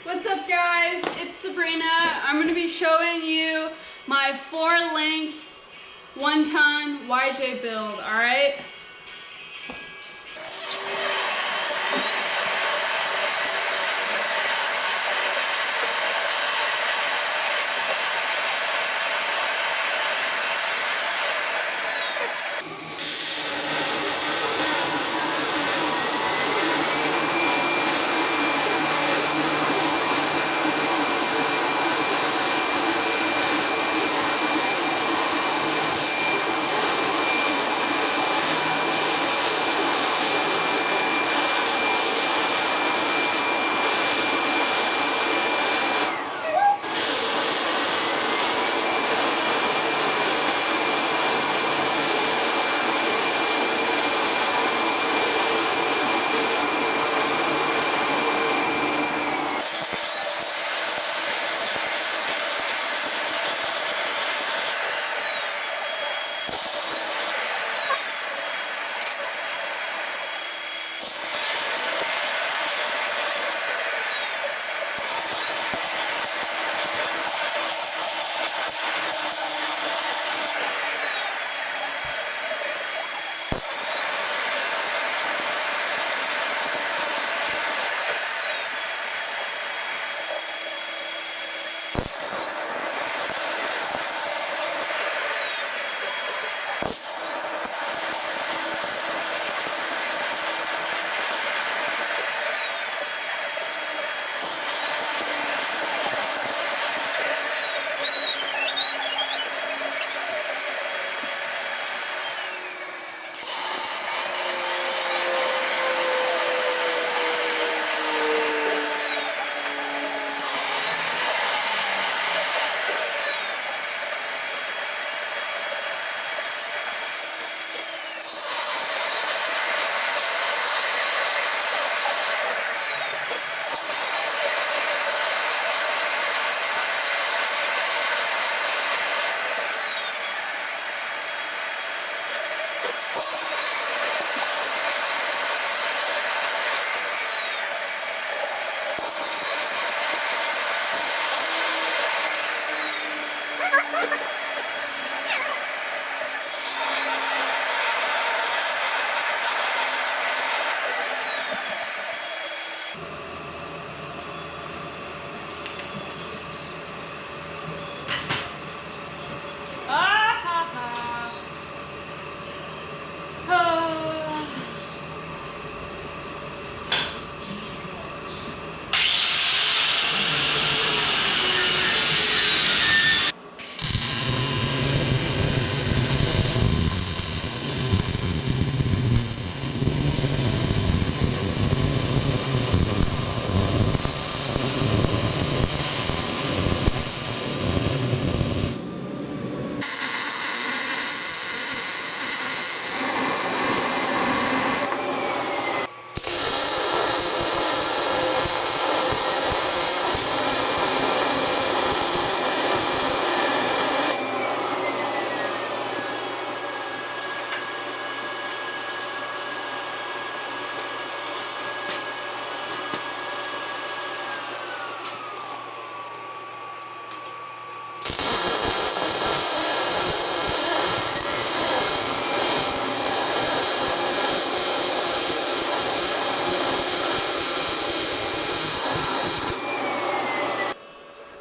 What's up guys, it's Sabrina. I'm going to be showing you my 4-link 1-ton YJ build, alright?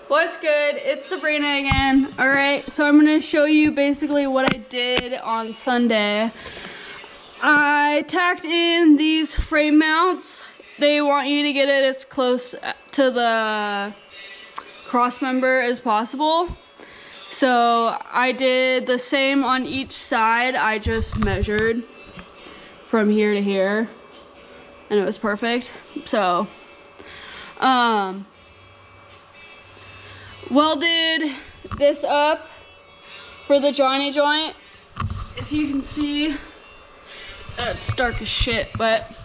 What's good? It's Sabrina again. Alright, so I'm going to show you basically what I did on Sunday. I tacked in these frame mounts. They want you to get it as close to the cross member as possible. So I did the same on each side. I just measured from here to here and it was perfect. So, welded this up for the Johnny joint. If you can see, it's dark as shit, but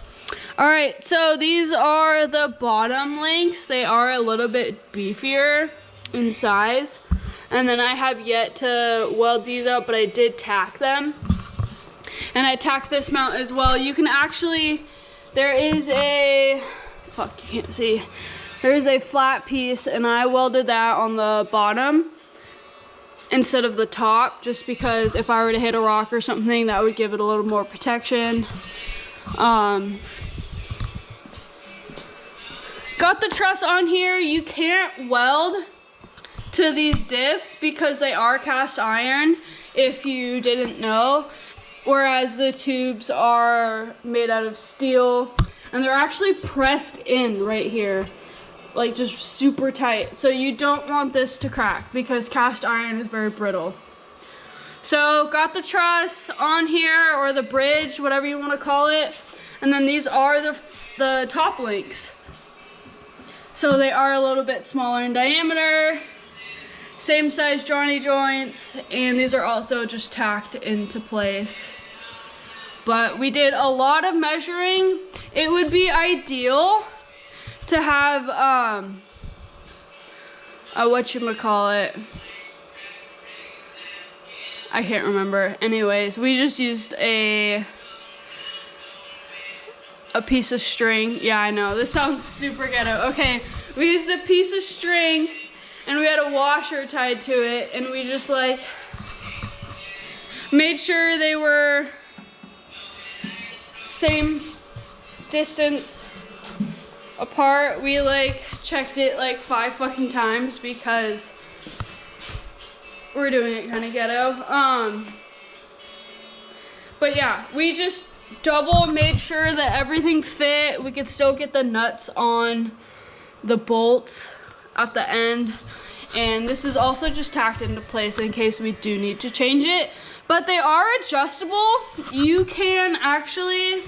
alright, so these are the bottom links. They are a little bit beefier in size, and then I have yet to weld these up, but I did tack them, and I tacked this mount as well. You can actually, there is a, fuck, you can't see, there's a flat piece, and I welded that on the bottom instead of the top, just because if I were to hit a rock or something, that would give it a little more protection. Got the truss on here. You can't weld to these diffs because they are cast iron, if you didn't know, whereas the tubes are made out of steel, and they're actually pressed in right here, like just super tight. So you don't want this to crack because cast iron is very brittle. So got the truss on here, or the bridge, whatever you want to call it, and then these are the top links. So they are a little bit smaller in diameter, same size Johnny joints, and these are also just tacked into place. But we did a lot of measuring. It would be ideal to have whatchamacallit, I can't remember. Anyways, we just used a piece of string. Yeah, I know, this sounds super ghetto. Okay, we used a piece of string and we had a washer tied to it, and we just like made sure they were same distance apart. We like checked it like 5 fucking times because we're doing it kind of ghetto. But yeah, we just double made sure that everything fit. We could still get the nuts on the bolts at the end, and this is also just tacked into place in case we do need to change it. But they are adjustable. You can actually,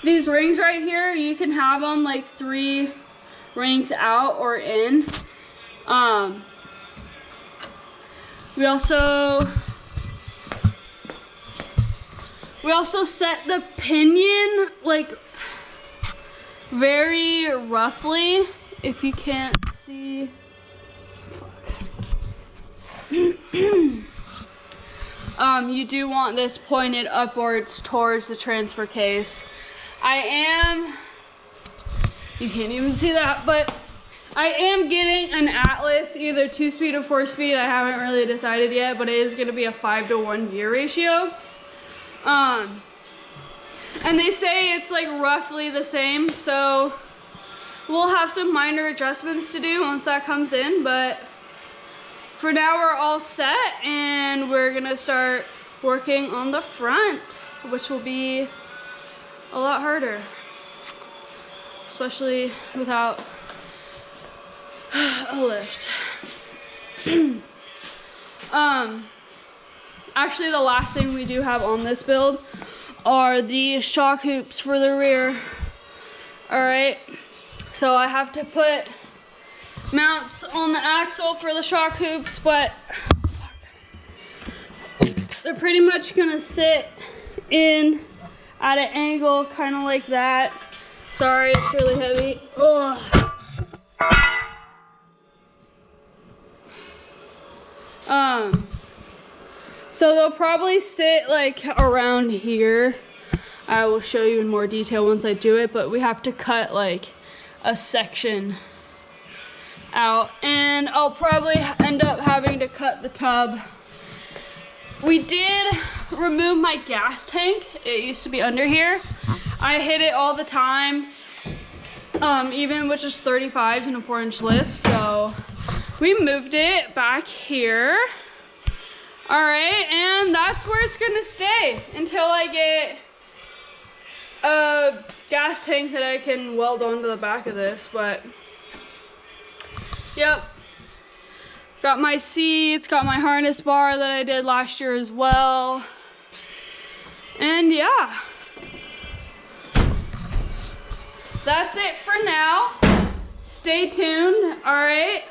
these rings right here, you can have them like 3 rings out or in. We also set the pinion like very roughly, if you can't see. You do want this pointed upwards towards the transfer case. You can't even see that, but I am getting an Atlas, either 2-speed or 4-speed. I haven't really decided yet, but it is going to be a 5-to-1 gear ratio. And they say it's like roughly the same, so we'll have some minor adjustments to do once that comes in, but for now we're all set, and we're gonna start working on the front, which will be a lot harder, especially without a lift. Actually, the last thing we do have on this build are the shock hoops for the rear. Alright, so I have to put mounts on the axle for the shock hoops, but they're pretty much gonna sit in at an angle kind of like that. Sorry, it's really heavy. Ugh. So they'll probably sit like around here. I will show you in more detail once I do it, but we have to cut like a section out, and I'll probably end up having to cut the tub. We did remove my gas tank. It used to be under here. I hit it all the time, even with just 35s and a 4-inch lift, so we moved it back here. All right, and that's where it's gonna stay until I get a gas tank that I can weld onto the back of this. But yep, got my seats, got my harness bar that I did last year as well, and yeah, that's it for now. Stay tuned. All right.